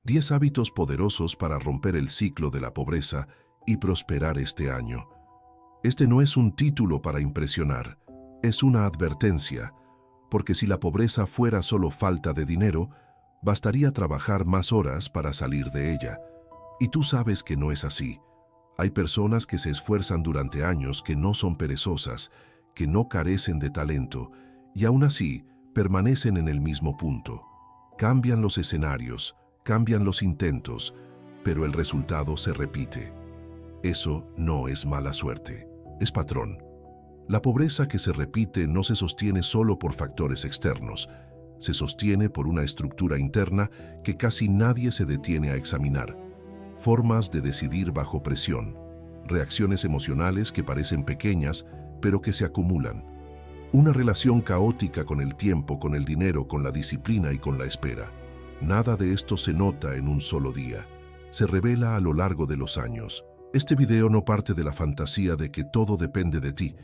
10 hábitos poderosos para romper el ciclo de la pobreza y prosperar este año. Este no es un título para impresionar, es una advertencia, porque si la pobreza fuera solo falta de dinero, bastaría trabajar más horas para salir de ella. Y tú sabes que no es así. Hay personas que se esfuerzan durante años, que no son perezosas, que no carecen de talento, y aún así permanecen en el mismo punto. Cambian los escenarios, cambian los intentos, pero el resultado se repite. Eso no es mala suerte, es patrón. La pobreza que se repite no se sostiene solo por factores externos, se sostiene por una estructura interna que casi nadie se detiene a examinar. Formas de decidir bajo presión, reacciones emocionales que parecen pequeñas, pero que se acumulan. Una relación caótica con el tiempo, con el dinero, con la disciplina y con la espera. Nada de esto se nota en un solo día. Se revela a lo largo de los años. Este video no parte de la fantasía de que todo depende de ti,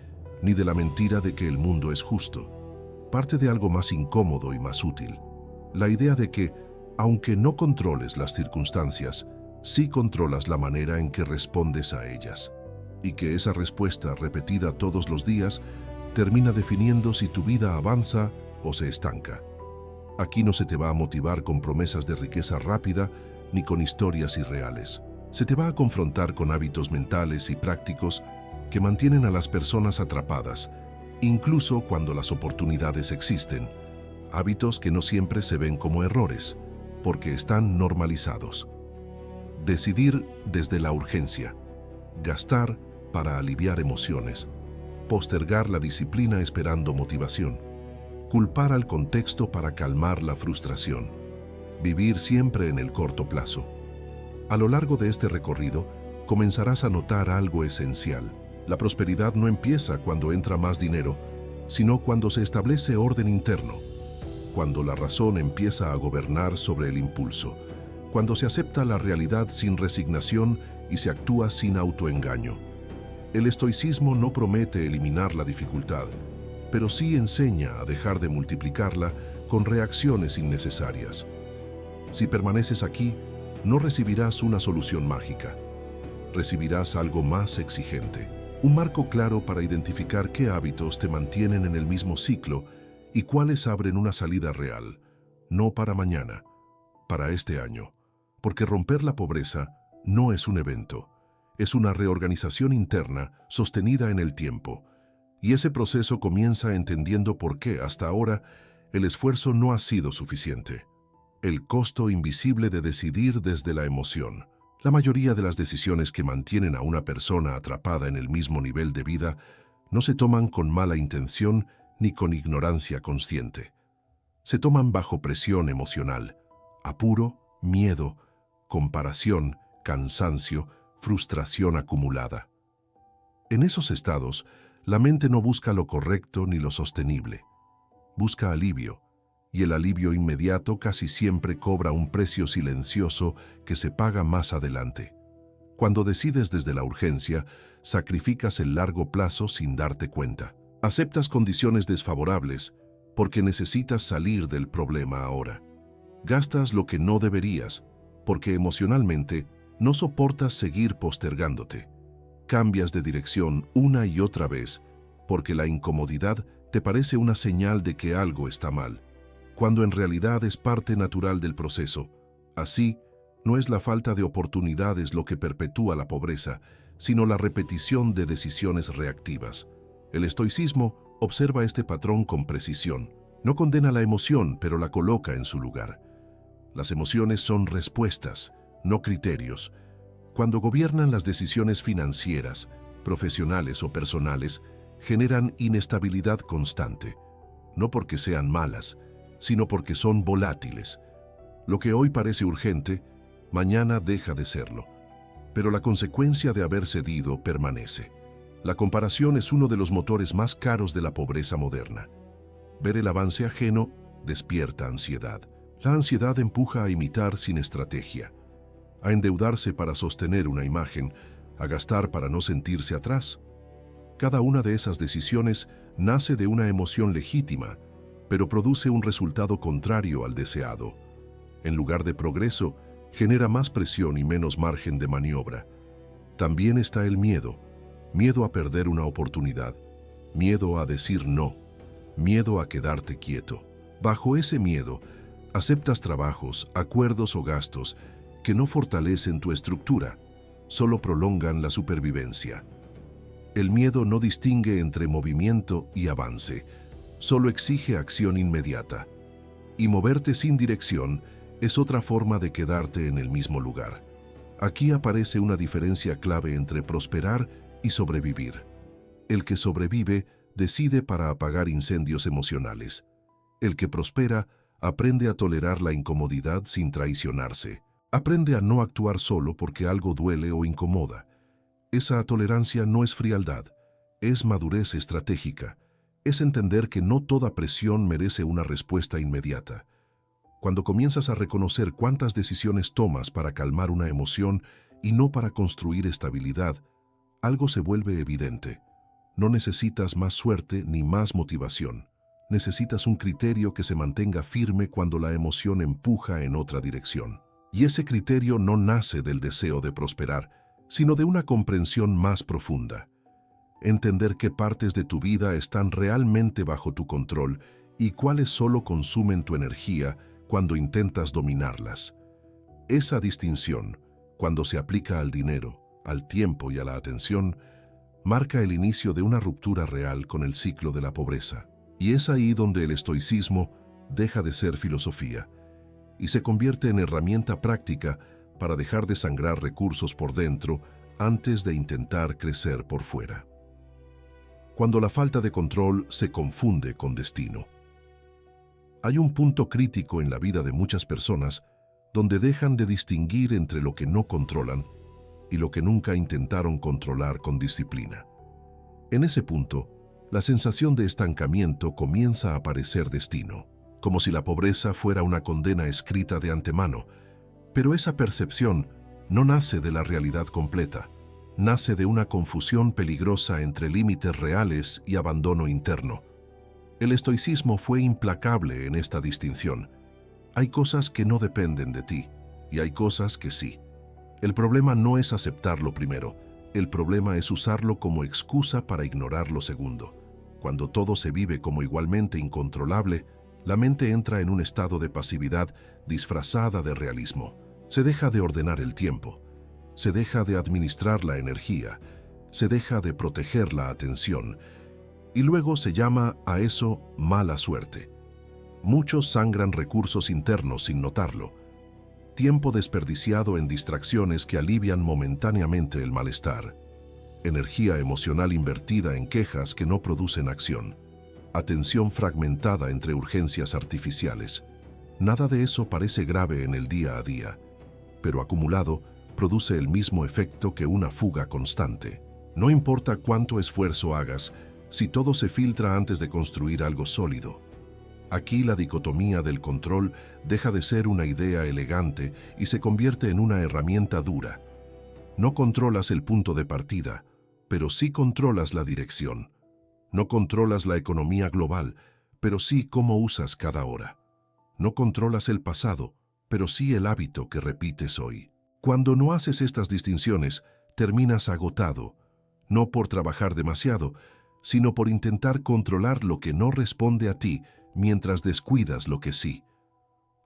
ni de la mentira de que el mundo es justo. Parte de algo más incómodo y más útil. La idea de que, aunque no controles las circunstancias, sí controlas la manera en que respondes a ellas. Y que esa respuesta repetida todos los días termina definiendo si tu vida avanza o se estanca. Aquí no se te va a motivar con promesas de riqueza rápida ni con historias irreales. Se te va a confrontar con hábitos mentales y prácticos que mantienen a las personas atrapadas, incluso cuando las oportunidades existen. Hábitos que no siempre se ven como errores, porque están normalizados. Decidir desde la urgencia. Gastar para aliviar emociones. Postergar la disciplina esperando motivación. Culpar al contexto para calmar la frustración. Vivir siempre en el corto plazo. A lo largo de este recorrido, comenzarás a notar algo esencial. La prosperidad no empieza cuando entra más dinero, sino cuando se establece orden interno, cuando la razón empieza a gobernar sobre el impulso, cuando se acepta la realidad sin resignación y se actúa sin autoengaño. El estoicismo no promete eliminar la dificultad, pero sí enseña a dejar de multiplicarla con reacciones innecesarias. Si permaneces aquí, no recibirás una solución mágica. Recibirás algo más exigente. Un marco claro para identificar qué hábitos te mantienen en el mismo ciclo y cuáles abren una salida real, no para mañana, para este año. Porque romper la pobreza no es un evento, es una reorganización interna sostenida en el tiempo. Y ese proceso comienza entendiendo por qué, hasta ahora, el esfuerzo no ha sido suficiente. El costo invisible de decidir desde la emoción. La mayoría de las decisiones que mantienen a una persona atrapada en el mismo nivel de vida no se toman con mala intención ni con ignorancia consciente. Se toman bajo presión emocional, apuro, miedo, comparación, cansancio, frustración acumulada. En esos estados, la mente no busca lo correcto ni lo sostenible. Busca alivio, y el alivio inmediato casi siempre cobra un precio silencioso que se paga más adelante. Cuando decides desde la urgencia, sacrificas el largo plazo sin darte cuenta. Aceptas condiciones desfavorables porque necesitas salir del problema ahora. Gastas lo que no deberías porque emocionalmente no soportas seguir postergándote. Cambias de dirección una y otra vez porque la incomodidad te parece una señal de que algo está mal, cuando en realidad es parte natural del proceso. Así, no es la falta de oportunidades lo que perpetúa la pobreza, sino la repetición de decisiones reactivas. El estoicismo observa este patrón con precisión. No condena la emoción, pero la coloca en su lugar. Las emociones son respuestas, no criterios. Cuando gobiernan las decisiones financieras, profesionales o personales, generan inestabilidad constante, no porque sean malas, sino porque son volátiles. Lo que hoy parece urgente, mañana deja de serlo. Pero la consecuencia de haber cedido permanece. La comparación es uno de los motores más caros de la pobreza moderna. Ver el avance ajeno despierta ansiedad. La ansiedad empuja a imitar sin estrategia, a endeudarse para sostener una imagen, a gastar para no sentirse atrás. Cada una de esas decisiones nace de una emoción legítima, pero produce un resultado contrario al deseado. En lugar de progreso, genera más presión y menos margen de maniobra. También está el miedo, miedo a perder una oportunidad, miedo a decir no, miedo a quedarte quieto. Bajo ese miedo, aceptas trabajos, acuerdos o gastos que no fortalecen tu estructura, solo prolongan la supervivencia. El miedo no distingue entre movimiento y avance, solo exige acción inmediata. Y moverte sin dirección es otra forma de quedarte en el mismo lugar. Aquí aparece una diferencia clave entre prosperar y sobrevivir. El que sobrevive decide para apagar incendios emocionales. El que prospera aprende a tolerar la incomodidad sin traicionarse. Aprende a no actuar solo porque algo duele o incomoda. Esa tolerancia no es frialdad, es madurez estratégica. Es entender que no toda presión merece una respuesta inmediata. Cuando comienzas a reconocer cuántas decisiones tomas para calmar una emoción y no para construir estabilidad, algo se vuelve evidente. No necesitas más suerte ni más motivación. Necesitas un criterio que se mantenga firme cuando la emoción empuja en otra dirección. Y ese criterio no nace del deseo de prosperar, sino de una comprensión más profunda. Entender qué partes de tu vida están realmente bajo tu control y cuáles solo consumen tu energía cuando intentas dominarlas. Esa distinción, cuando se aplica al dinero, al tiempo y a la atención, marca el inicio de una ruptura real con el ciclo de la pobreza. Y es ahí donde el estoicismo deja de ser filosofía y se convierte en herramienta práctica para dejar de sangrar recursos por dentro antes de intentar crecer por fuera. Cuando la falta de control se confunde con destino. Hay un punto crítico en la vida de muchas personas donde dejan de distinguir entre lo que no controlan y lo que nunca intentaron controlar con disciplina. En ese punto, la sensación de estancamiento comienza a parecer destino, como si la pobreza fuera una condena escrita de antemano, pero esa percepción no nace de la realidad completa, nace de una confusión peligrosa entre límites reales y abandono interno. El estoicismo fue implacable en esta distinción. Hay cosas que no dependen de ti, y hay cosas que sí. El problema no es aceptarlo primero, el problema es usarlo como excusa para ignorar lo segundo. Cuando todo se vive como igualmente incontrolable, la mente entra en un estado de pasividad disfrazada de realismo. Se deja de ordenar el tiempo, se deja de administrar la energía, se deja de proteger la atención, y luego se llama a eso mala suerte. Muchos sangran recursos internos sin notarlo, tiempo desperdiciado en distracciones que alivian momentáneamente el malestar, energía emocional invertida en quejas que no producen acción, atención fragmentada entre urgencias artificiales. Nada de eso parece grave en el día a día, pero acumulado produce el mismo efecto que una fuga constante. No importa cuánto esfuerzo hagas, si todo se filtra antes de construir algo sólido. Aquí la dicotomía del control deja de ser una idea elegante y se convierte en una herramienta dura. No controlas el punto de partida, pero sí controlas la dirección. No controlas la economía global, pero sí cómo usas cada hora. No controlas el pasado, pero sí el hábito que repites hoy. Cuando no haces estas distinciones, terminas agotado, no por trabajar demasiado, sino por intentar controlar lo que no responde a ti mientras descuidas lo que sí.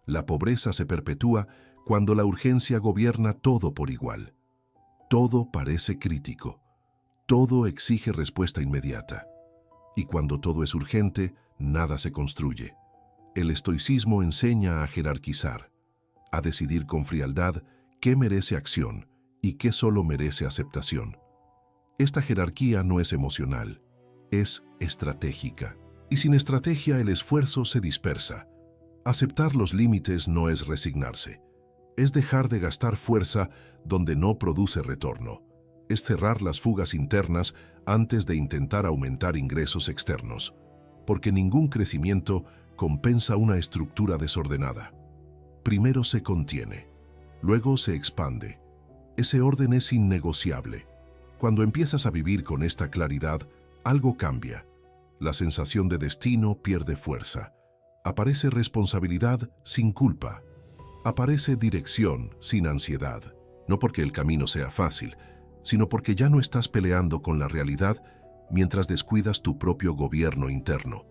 La pobreza se perpetúa cuando la urgencia gobierna todo por igual. Todo parece crítico, todo exige respuesta inmediata. Y cuando todo es urgente, nada se construye. El estoicismo enseña a jerarquizar, a decidir con frialdad qué merece acción y qué solo merece aceptación. Esta jerarquía no es emocional, es estratégica. Y sin estrategia el esfuerzo se dispersa. Aceptar los límites no es resignarse, es dejar de gastar fuerza donde no produce retorno. Es cerrar las fugas internas antes de intentar aumentar ingresos externos, porque ningún crecimiento compensa una estructura desordenada. Primero se contiene, luego se expande. Ese orden es innegociable. Cuando empiezas a vivir con esta claridad, algo cambia. La sensación de destino pierde fuerza. Aparece responsabilidad sin culpa. Aparece dirección sin ansiedad, no porque el camino sea fácil, sino porque ya no estás peleando con la realidad mientras descuidas tu propio gobierno interno.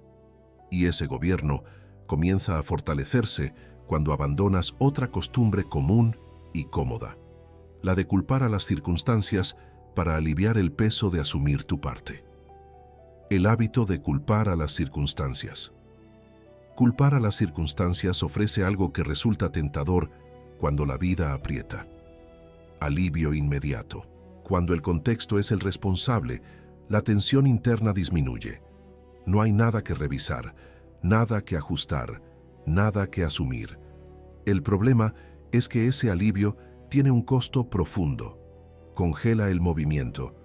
Y ese gobierno comienza a fortalecerse cuando abandonas otra costumbre común y cómoda, la de culpar a las circunstancias para aliviar el peso de asumir tu parte. El hábito de culpar a las circunstancias. Culpar a las circunstancias ofrece algo que resulta tentador cuando la vida aprieta. Alivio inmediato. Cuando el contexto es el responsable, la tensión interna disminuye. No hay nada que revisar, nada que ajustar, nada que asumir. El problema es que ese alivio tiene un costo profundo. Congela el movimiento,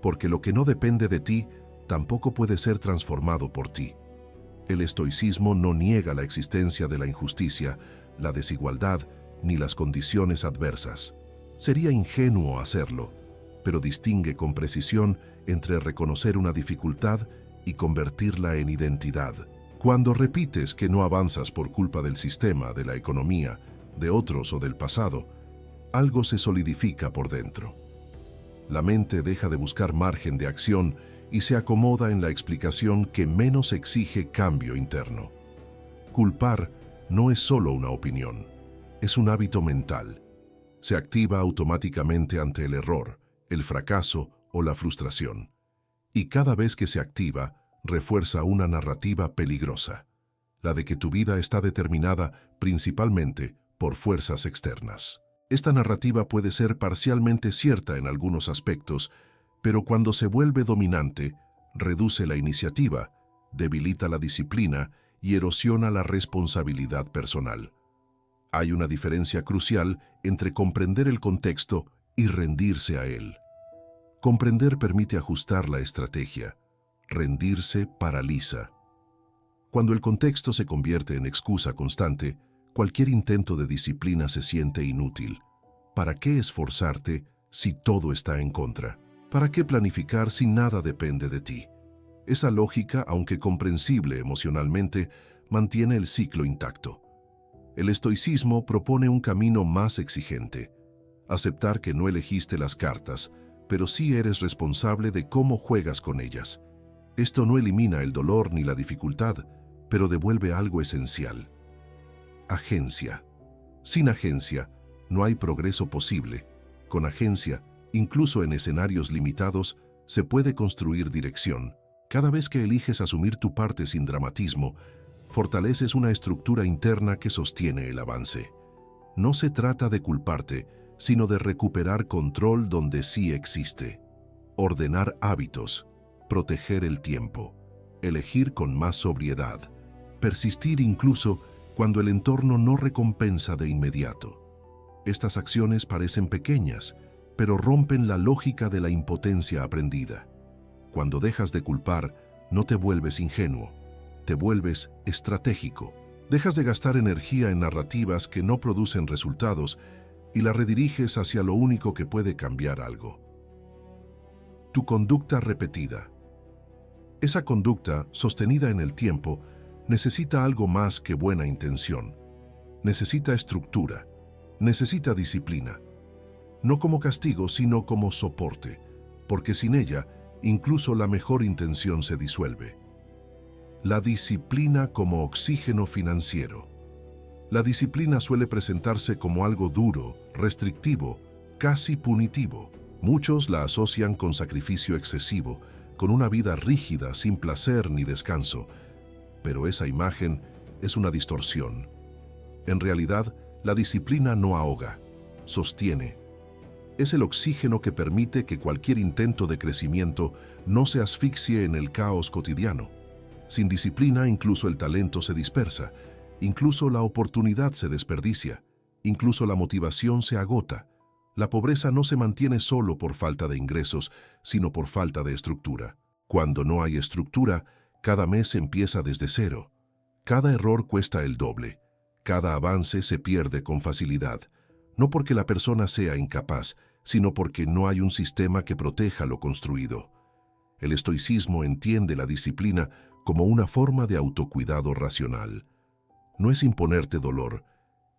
porque lo que no depende de ti tampoco puede ser transformado por ti. El estoicismo no niega la existencia de la injusticia, la desigualdad ni las condiciones adversas. Sería ingenuo hacerlo, pero distingue con precisión entre reconocer una dificultad y convertirla en identidad. Cuando repites que no avanzas por culpa del sistema, de la economía, de otros o del pasado, algo se solidifica por dentro. La mente deja de buscar margen de acción y se acomoda en la explicación que menos exige cambio interno. Culpar no es solo una opinión, es un hábito mental. Se activa automáticamente ante el error, el fracaso o la frustración. Y cada vez que se activa, refuerza una narrativa peligrosa, la de que tu vida está determinada principalmente por fuerzas externas. Esta narrativa puede ser parcialmente cierta en algunos aspectos, pero cuando se vuelve dominante, reduce la iniciativa, debilita la disciplina y erosiona la responsabilidad personal. Hay una diferencia crucial entre comprender el contexto y rendirse a él. Comprender permite ajustar la estrategia. Rendirse paraliza. Cuando el contexto se convierte en excusa constante, cualquier intento de disciplina se siente inútil. ¿Para qué esforzarte si todo está en contra? ¿Para qué planificar si nada depende de ti? Esa lógica, aunque comprensible emocionalmente, mantiene el ciclo intacto. El estoicismo propone un camino más exigente. Aceptar que no elegiste las cartas, pero sí eres responsable de cómo juegas con ellas. Esto no elimina el dolor ni la dificultad, pero devuelve algo esencial. Agencia. Sin agencia, no hay progreso posible. Con agencia, incluso en escenarios limitados, se puede construir dirección. Cada vez que eliges asumir tu parte sin dramatismo, fortaleces una estructura interna que sostiene el avance. No se trata de culparte, sino de recuperar control donde sí existe. Ordenar hábitos, proteger el tiempo, elegir con más sobriedad, persistir incluso cuando el entorno no recompensa de inmediato. Estas acciones parecen pequeñas, pero rompen la lógica de la impotencia aprendida. Cuando dejas de culpar, no te vuelves ingenuo, te vuelves estratégico. Dejas de gastar energía en narrativas que no producen resultados y la rediriges hacia lo único que puede cambiar algo. Tu conducta repetida. Esa conducta, sostenida en el tiempo, necesita algo más que buena intención. Necesita estructura, necesita disciplina. No como castigo, sino como soporte, porque sin ella, incluso la mejor intención se disuelve. La disciplina como oxígeno financiero. La disciplina suele presentarse como algo duro, restrictivo, casi punitivo. Muchos la asocian con sacrificio excesivo, con una vida rígida, sin placer ni descanso. Pero esa imagen es una distorsión. En realidad, la disciplina no ahoga, sostiene. Es el oxígeno que permite que cualquier intento de crecimiento no se asfixie en el caos cotidiano. Sin disciplina, incluso el talento se dispersa, incluso la oportunidad se desperdicia, incluso la motivación se agota. La pobreza no se mantiene solo por falta de ingresos, sino por falta de estructura. Cuando no hay estructura, cada mes empieza desde cero. Cada error cuesta el doble. Cada avance se pierde con facilidad. No porque la persona sea incapaz, sino porque no hay un sistema que proteja lo construido. El estoicismo entiende la disciplina como una forma de autocuidado racional. No es imponerte dolor,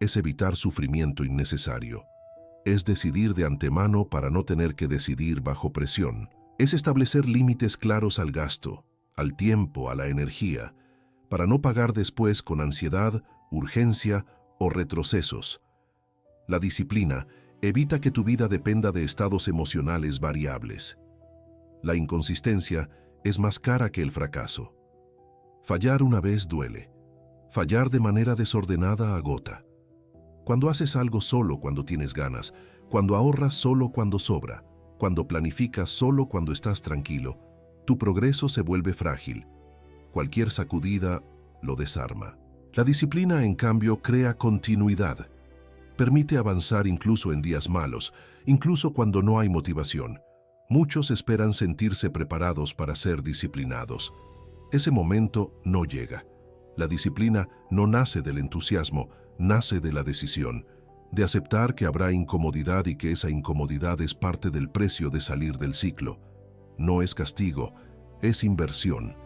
es evitar sufrimiento innecesario. Es decidir de antemano para no tener que decidir bajo presión. Es establecer límites claros al gasto, al tiempo, a la energía, para no pagar después con ansiedad, urgencia o retrocesos. La disciplina evita que tu vida dependa de estados emocionales variables. La inconsistencia es más cara que el fracaso. Fallar una vez duele. Fallar de manera desordenada agota. Cuando haces algo solo cuando tienes ganas, cuando ahorras solo cuando sobra, cuando planificas solo cuando estás tranquilo, tu progreso se vuelve frágil. Cualquier sacudida lo desarma. La disciplina, en cambio, crea continuidad. Permite avanzar incluso en días malos, incluso cuando no hay motivación. Muchos esperan sentirse preparados para ser disciplinados. Ese momento no llega. La disciplina no nace del entusiasmo, nace de la decisión, de aceptar que habrá incomodidad y que esa incomodidad es parte del precio de salir del ciclo. No es castigo, es inversión.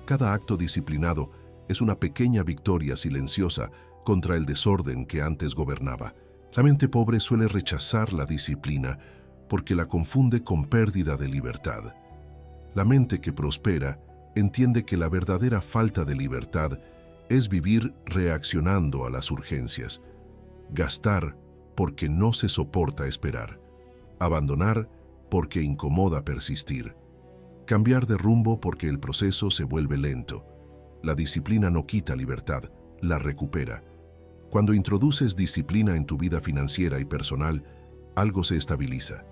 Cada acto disciplinado es una pequeña victoria silenciosa contra el desorden que antes gobernaba. La mente pobre suele rechazar la disciplina porque la confunde con pérdida de libertad. La mente que prospera entiende que la verdadera falta de libertad es vivir reaccionando a las urgencias, gastar porque no se soporta esperar, abandonar porque incomoda persistir, cambiar de rumbo porque el proceso se vuelve lento. La disciplina no quita libertad, la recupera. Cuando introduces disciplina en tu vida financiera y personal, algo se estabiliza.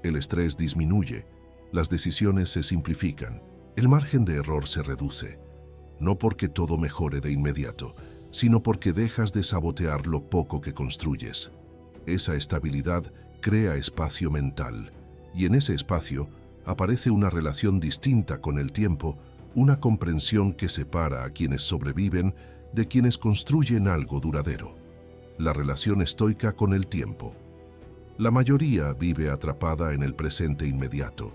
El estrés disminuye, las decisiones se simplifican, el margen de error se reduce. No porque todo mejore de inmediato, sino porque dejas de sabotear lo poco que construyes. Esa estabilidad crea espacio mental, y en ese espacio aparece una relación distinta con el tiempo, una comprensión que separa a quienes sobreviven de quienes construyen algo duradero. La relación estoica con el tiempo. La mayoría vive atrapada en el presente inmediato,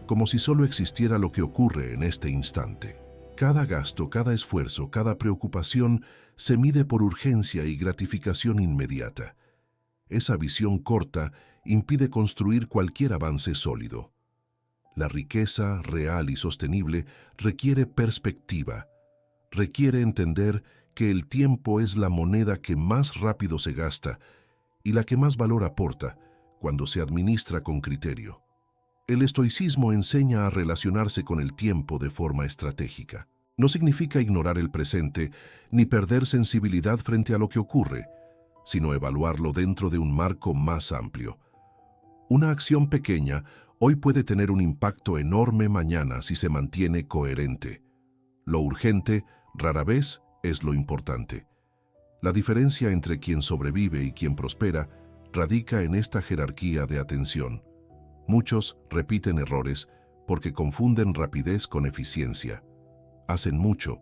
como si solo existiera lo que ocurre en este instante. Cada gasto, cada esfuerzo, cada preocupación se mide por urgencia y gratificación inmediata. Esa visión corta impide construir cualquier avance sólido. La riqueza real y sostenible requiere perspectiva, requiere entender que el tiempo es la moneda que más rápido se gasta y la que más valor aporta cuando se administra con criterio. El estoicismo enseña a relacionarse con el tiempo de forma estratégica. No significa ignorar el presente ni perder sensibilidad frente a lo que ocurre, sino evaluarlo dentro de un marco más amplio. Una acción pequeña hoy puede tener un impacto enorme mañana si se mantiene coherente. Lo urgente rara vez es lo importante. La diferencia entre quien sobrevive y quien prospera radica en esta jerarquía de atención. Muchos repiten errores porque confunden rapidez con eficiencia. Hacen mucho,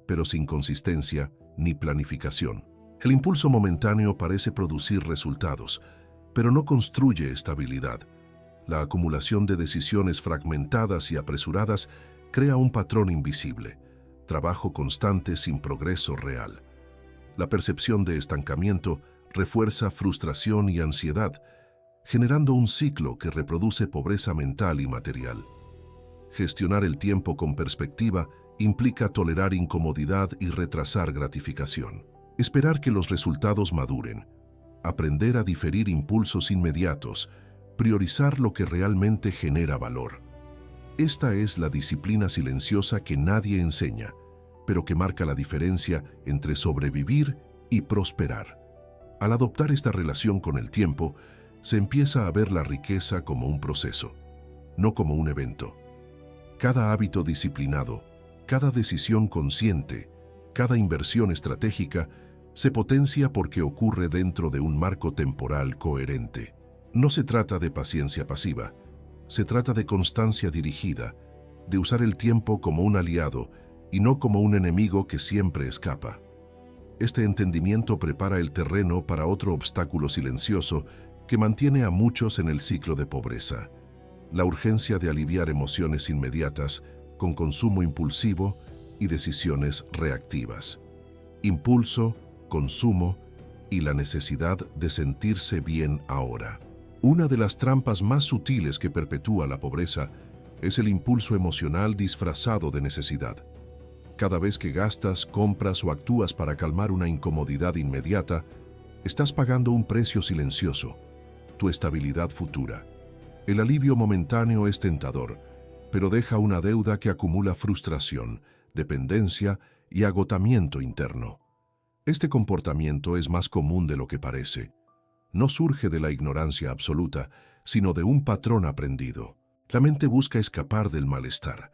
pero sin consistencia ni planificación. El impulso momentáneo parece producir resultados, pero no construye estabilidad. La acumulación de decisiones fragmentadas y apresuradas crea un patrón invisible, trabajo constante sin progreso real. La percepción de estancamiento refuerza frustración y ansiedad, generando un ciclo que reproduce pobreza mental y material. Gestionar el tiempo con perspectiva implica tolerar incomodidad y retrasar gratificación. Esperar que los resultados maduren, aprender a diferir impulsos inmediatos, priorizar lo que realmente genera valor. Esta es la disciplina silenciosa que nadie enseña, pero que marca la diferencia entre sobrevivir y prosperar. Al adoptar esta relación con el tiempo, se empieza a ver la riqueza como un proceso, no como un evento. Cada hábito disciplinado, cada decisión consciente, cada inversión estratégica se potencia porque ocurre dentro de un marco temporal coherente. No se trata de paciencia pasiva, se trata de constancia dirigida, de usar el tiempo como un aliado y no como un enemigo que siempre escapa. Este entendimiento prepara el terreno para otro obstáculo silencioso que mantiene a muchos en el ciclo de pobreza: la urgencia de aliviar emociones inmediatas con consumo impulsivo y decisiones reactivas. Impulso, consumo y la necesidad de sentirse bien ahora. Una de las trampas más sutiles que perpetúa la pobreza es el impulso emocional disfrazado de necesidad. Cada vez que gastas, compras o actúas para calmar una incomodidad inmediata, estás pagando un precio silencioso: tu estabilidad futura. El alivio momentáneo es tentador, pero deja una deuda que acumula frustración, dependencia y agotamiento interno. Este comportamiento es más común de lo que parece. No surge de la ignorancia absoluta, sino de un patrón aprendido. La mente busca escapar del malestar.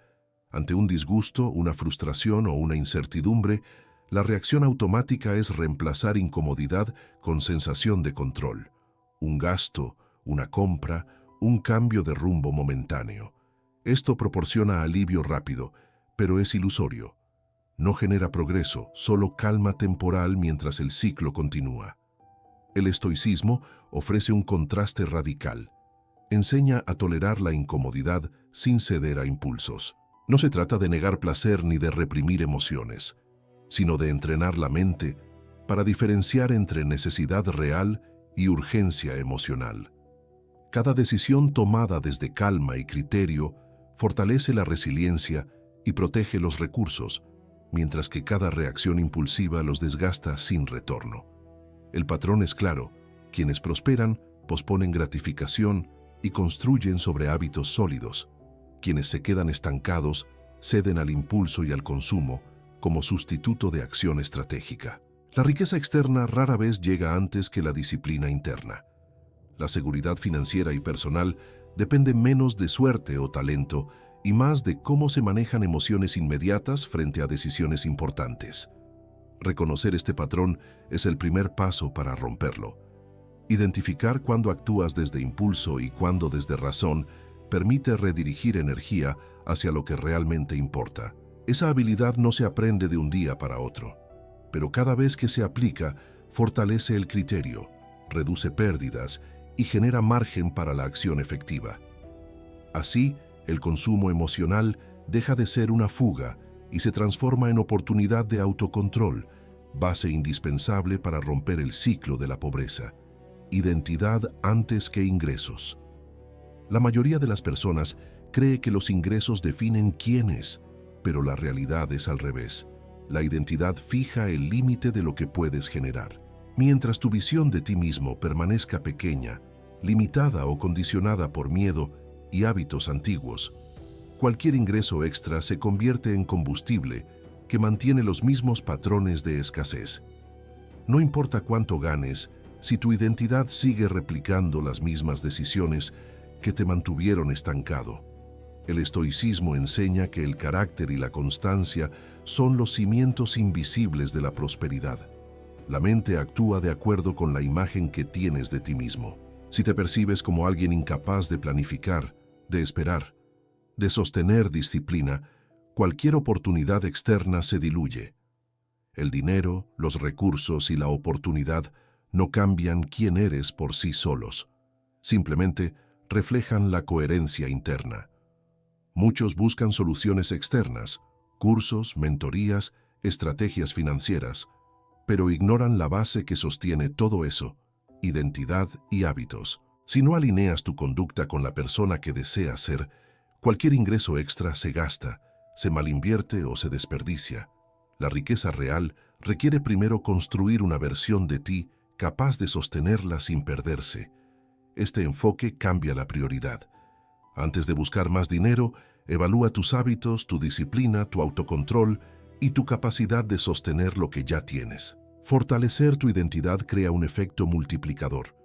Ante un disgusto, una frustración o una incertidumbre, la reacción automática es reemplazar incomodidad con sensación de control. Un gasto, una compra, un cambio de rumbo momentáneo. Esto proporciona alivio rápido, pero es ilusorio. No genera progreso, solo calma temporal mientras el ciclo continúa. El estoicismo ofrece un contraste radical. Enseña a tolerar la incomodidad sin ceder a impulsos. No se trata de negar placer ni de reprimir emociones, sino de entrenar la mente para diferenciar entre necesidad real y urgencia emocional. Cada decisión tomada desde calma y criterio fortalece la resiliencia y protege los recursos, mientras que cada reacción impulsiva los desgasta sin retorno. El patrón es claro: quienes prosperan posponen gratificación y construyen sobre hábitos sólidos. Quienes se quedan estancados ceden al impulso y al consumo como sustituto de acción estratégica. La riqueza externa rara vez llega antes que la disciplina interna. La seguridad financiera y personal depende menos de suerte o talento y más de cómo se manejan emociones inmediatas frente a decisiones importantes. Reconocer este patrón es el primer paso para romperlo. Identificar cuándo actúas desde impulso y cuándo desde razón permite redirigir energía hacia lo que realmente importa. Esa habilidad no se aprende de un día para otro, pero cada vez que se aplica, fortalece el criterio, reduce pérdidas y genera margen para la acción efectiva. Así, el consumo emocional deja de ser una fuga y se transforma en oportunidad de autocontrol, base indispensable para romper el ciclo de la pobreza. Identidad antes que ingresos. La mayoría de las personas cree que los ingresos definen quién es, pero la realidad es al revés. La identidad fija el límite de lo que puedes generar. Mientras tu visión de ti mismo permanezca pequeña, limitada o condicionada por miedo y hábitos antiguos, cualquier ingreso extra se convierte en combustible que mantiene los mismos patrones de escasez. No importa cuánto ganes, si tu identidad sigue replicando las mismas decisiones que te mantuvieron estancado. El estoicismo enseña que el carácter y la constancia son los cimientos invisibles de la prosperidad. La mente actúa de acuerdo con la imagen que tienes de ti mismo. Si te percibes como alguien incapaz de planificar, de esperar, de sostener disciplina, cualquier oportunidad externa se diluye. El dinero, los recursos y la oportunidad no cambian quién eres por sí solos. Simplemente reflejan la coherencia interna. Muchos buscan soluciones externas, cursos, mentorías, estrategias financieras, pero ignoran la base que sostiene todo eso: identidad y hábitos. Si no alineas tu conducta con la persona que deseas ser, cualquier ingreso extra se gasta, se malinvierte o se desperdicia. La riqueza real requiere primero construir una versión de ti capaz de sostenerla sin perderse. Este enfoque cambia la prioridad. Antes de buscar más dinero, evalúa tus hábitos, tu disciplina, tu autocontrol y tu capacidad de sostener lo que ya tienes. Fortalecer tu identidad crea un efecto multiplicador.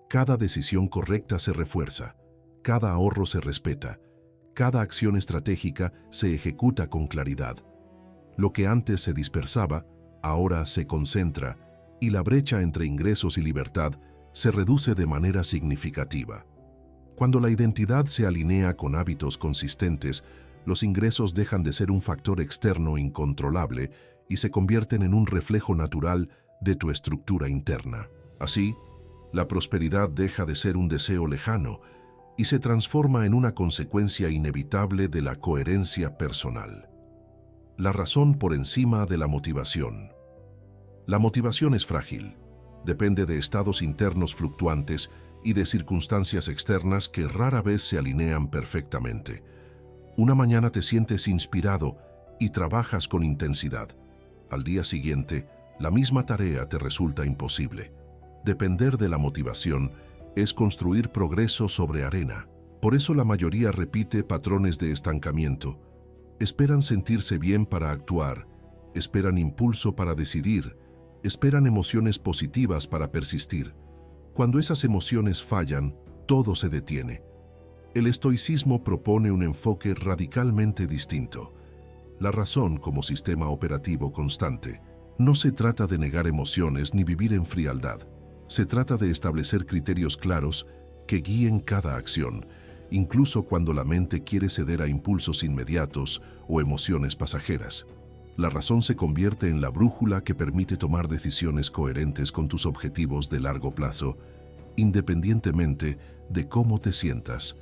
Cada decisión correcta se refuerza, cada ahorro se respeta, cada acción estratégica se ejecuta con claridad. Lo que antes se dispersaba, ahora se concentra, y la brecha entre ingresos y libertad se reduce de manera significativa. Cuando la identidad se alinea con hábitos consistentes, los ingresos dejan de ser un factor externo incontrolable y se convierten en un reflejo natural de tu estructura interna. Así, la prosperidad deja de ser un deseo lejano y se transforma en una consecuencia inevitable de la coherencia personal. La razón por encima de la motivación. La motivación es frágil. Depende de estados internos fluctuantes y de circunstancias externas que rara vez se alinean perfectamente. Una mañana te sientes inspirado y trabajas con intensidad. Al día siguiente, la misma tarea te resulta imposible. Depender de la motivación es construir progreso sobre arena. Por eso la mayoría repite patrones de estancamiento. Esperan sentirse bien para actuar, esperan impulso para decidir, esperan emociones positivas para persistir. Cuando esas emociones fallan, todo se detiene. El estoicismo propone un enfoque radicalmente distinto. La razón como sistema operativo constante. No se trata de negar emociones ni vivir en frialdad. Se trata de establecer criterios claros que guíen cada acción, incluso cuando la mente quiere ceder a impulsos inmediatos o emociones pasajeras. La razón se convierte en la brújula que permite tomar decisiones coherentes con tus objetivos de largo plazo, independientemente de cómo te sientas.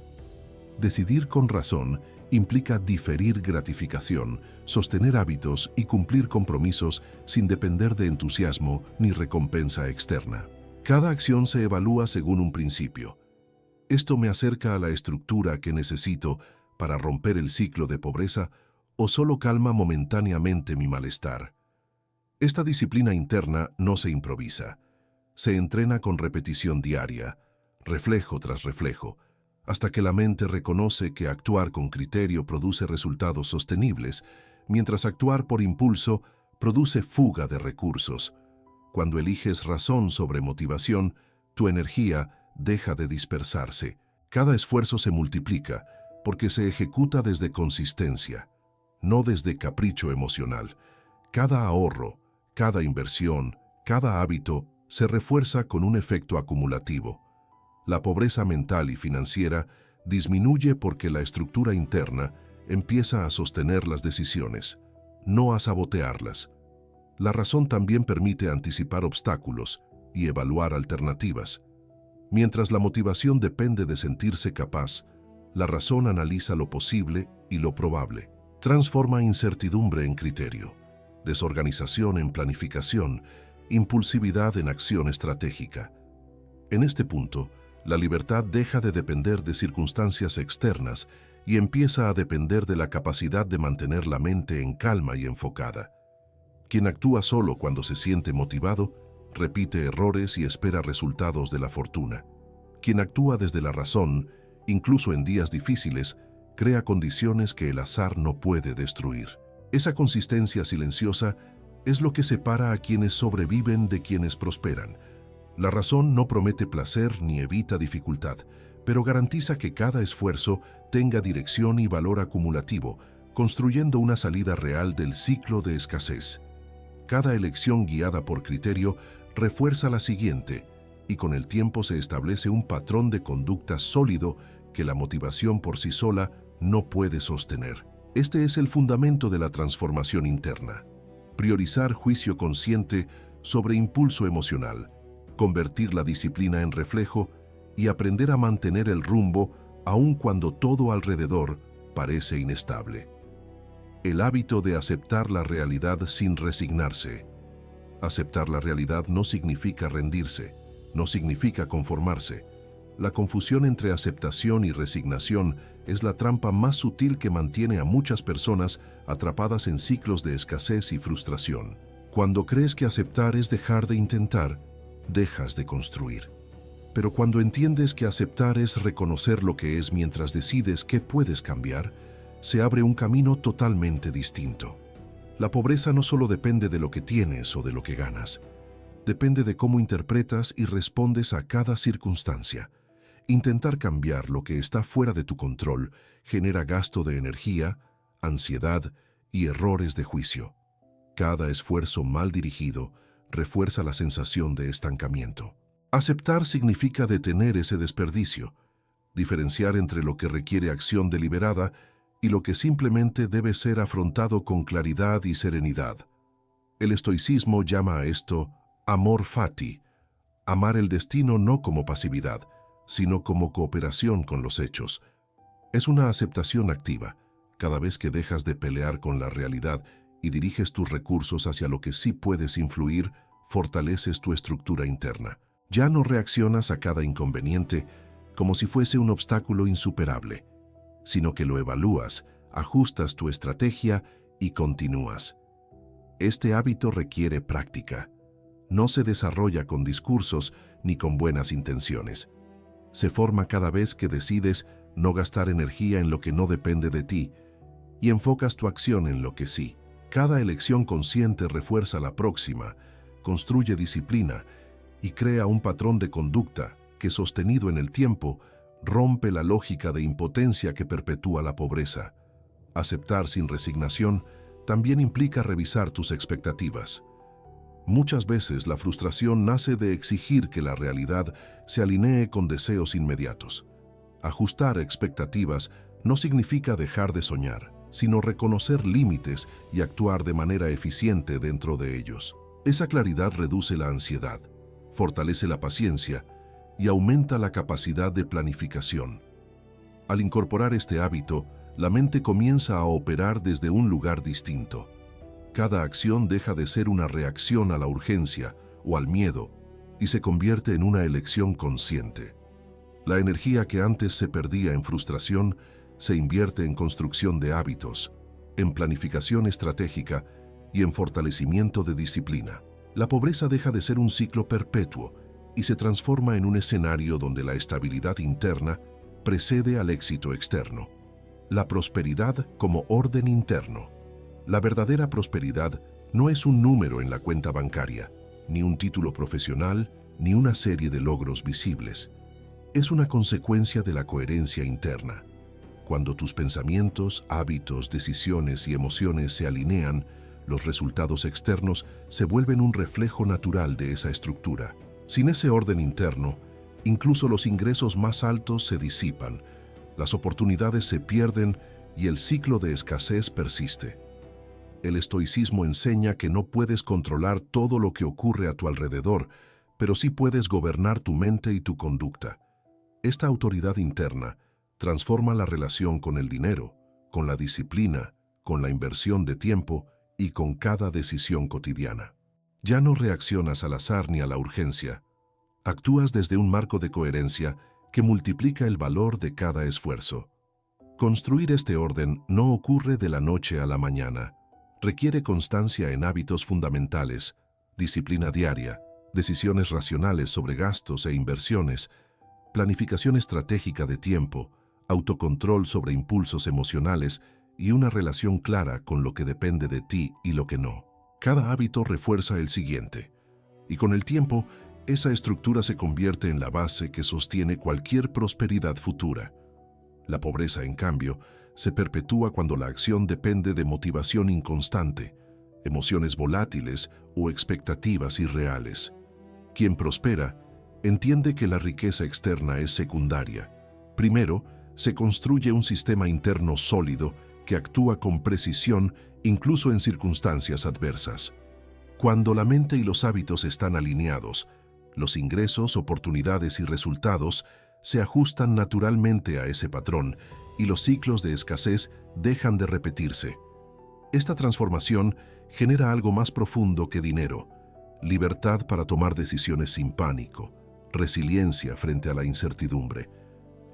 Decidir con razón implica diferir gratificación, sostener hábitos y cumplir compromisos sin depender de entusiasmo ni recompensa externa. Cada acción se evalúa según un principio. ¿Esto me acerca a la estructura que necesito para romper el ciclo de pobreza o solo calma momentáneamente mi malestar? Esta disciplina interna no se improvisa. Se entrena con repetición diaria, reflejo tras reflejo, hasta que la mente reconoce que actuar con criterio produce resultados sostenibles, mientras actuar por impulso produce fuga de recursos. Cuando eliges razón sobre motivación, tu energía deja de dispersarse. Cada esfuerzo se multiplica porque se ejecuta desde consistencia, no desde capricho emocional. Cada ahorro, cada inversión, cada hábito se refuerza con un efecto acumulativo. La pobreza mental y financiera disminuye porque la estructura interna empieza a sostener las decisiones, no a sabotearlas. La razón también permite anticipar obstáculos y evaluar alternativas. Mientras la motivación depende de sentirse capaz, la razón analiza lo posible y lo probable. Transforma incertidumbre en criterio, desorganización en planificación, impulsividad en acción estratégica. En este punto, la libertad deja de depender de circunstancias externas y empieza a depender de la capacidad de mantener la mente en calma y enfocada. Quien actúa solo cuando se siente motivado, repite errores y espera resultados de la fortuna. Quien actúa desde la razón, incluso en días difíciles, crea condiciones que el azar no puede destruir. Esa consistencia silenciosa es lo que separa a quienes sobreviven de quienes prosperan. La razón no promete placer ni evita dificultad, pero garantiza que cada esfuerzo tenga dirección y valor acumulativo, construyendo una salida real del ciclo de escasez. Cada elección guiada por criterio refuerza la siguiente, y con el tiempo se establece un patrón de conducta sólido que la motivación por sí sola no puede sostener. Este es el fundamento de la transformación interna. Priorizar juicio consciente sobre impulso emocional, convertir la disciplina en reflejo y aprender a mantener el rumbo aun cuando todo alrededor parece inestable. El hábito de aceptar la realidad sin resignarse. Aceptar la realidad no significa rendirse, no significa conformarse. La confusión entre aceptación y resignación es la trampa más sutil que mantiene a muchas personas atrapadas en ciclos de escasez y frustración. Cuando crees que aceptar es dejar de intentar, dejas de construir. Pero cuando entiendes que aceptar es reconocer lo que es mientras decides qué puedes cambiar, se abre un camino totalmente distinto. La pobreza no solo depende de lo que tienes o de lo que ganas, depende de cómo interpretas y respondes a cada circunstancia. Intentar cambiar lo que está fuera de tu control genera gasto de energía, ansiedad y errores de juicio. Cada esfuerzo mal dirigido refuerza la sensación de estancamiento. Aceptar significa detener ese desperdicio, diferenciar entre lo que requiere acción deliberada y lo que simplemente debe ser afrontado con claridad y serenidad. El estoicismo llama a esto amor fati, amar el destino no como pasividad, sino como cooperación con los hechos. Es una aceptación activa, cada vez que dejas de pelear con la realidad y diriges tus recursos hacia lo que sí puedes influir fortaleces tu estructura interna. Ya no reaccionas a cada inconveniente como si fuese un obstáculo insuperable, sino que lo evalúas, ajustas tu estrategia y continúas. Este hábito requiere práctica. No se desarrolla con discursos ni con buenas intenciones. Se forma cada vez que decides no gastar energía en lo que no depende de ti y enfocas tu acción en lo que sí. Cada elección consciente refuerza la próxima, construye disciplina y crea un patrón de conducta que, sostenido en el tiempo, rompe la lógica de impotencia que perpetúa la pobreza. Aceptar sin resignación también implica revisar tus expectativas. Muchas veces la frustración nace de exigir que la realidad se alinee con deseos inmediatos. Ajustar expectativas no significa dejar de soñar, sino reconocer límites y actuar de manera eficiente dentro de ellos. Esa claridad reduce la ansiedad, fortalece la paciencia y aumenta la capacidad de planificación. Al incorporar este hábito, la mente comienza a operar desde un lugar distinto. Cada acción deja de ser una reacción a la urgencia o al miedo y se convierte en una elección consciente. La energía que antes se perdía en frustración se invierte en construcción de hábitos, en planificación estratégica y en fortalecimiento de disciplina. La pobreza deja de ser un ciclo perpetuo y se transforma en un escenario donde la estabilidad interna precede al éxito externo. La prosperidad como orden interno. La verdadera prosperidad no es un número en la cuenta bancaria, ni un título profesional, ni una serie de logros visibles. Es una consecuencia de la coherencia interna. Cuando tus pensamientos, hábitos, decisiones y emociones se alinean, los resultados externos se vuelven un reflejo natural de esa estructura. Sin ese orden interno, incluso los ingresos más altos se disipan, las oportunidades se pierden y el ciclo de escasez persiste. El estoicismo enseña que no puedes controlar todo lo que ocurre a tu alrededor, pero sí puedes gobernar tu mente y tu conducta. Esta autoridad interna transforma la relación con el dinero, con la disciplina, con la inversión de tiempo y con cada decisión cotidiana. Ya no reaccionas al azar ni a la urgencia. Actúas desde un marco de coherencia que multiplica el valor de cada esfuerzo. Construir este orden no ocurre de la noche a la mañana. Requiere constancia en hábitos fundamentales, disciplina diaria, decisiones racionales sobre gastos e inversiones, planificación estratégica de tiempo, autocontrol sobre impulsos emocionales y una relación clara con lo que depende de ti y lo que no. Cada hábito refuerza el siguiente, y con el tiempo, esa estructura se convierte en la base que sostiene cualquier prosperidad futura. La pobreza, en cambio, se perpetúa cuando la acción depende de motivación inconstante, emociones volátiles o expectativas irreales. Quien prospera entiende que la riqueza externa es secundaria. Primero, se construye un sistema interno sólido que actúa con precisión incluso en circunstancias adversas. Cuando la mente y los hábitos están alineados, los ingresos, oportunidades y resultados se ajustan naturalmente a ese patrón y los ciclos de escasez dejan de repetirse. Esta transformación genera algo más profundo que dinero: libertad para tomar decisiones sin pánico, resiliencia frente a la incertidumbre,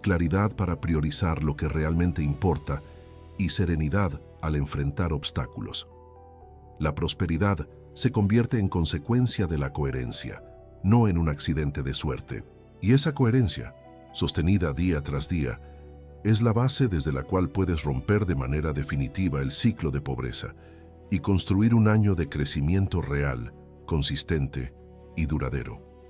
claridad para priorizar lo que realmente importa y serenidad al enfrentar obstáculos. La prosperidad se convierte en consecuencia de la coherencia, no en un accidente de suerte. Y esa coherencia, sostenida día tras día, es la base desde la cual puedes romper de manera definitiva el ciclo de pobreza y construir un año de crecimiento real, consistente y duradero.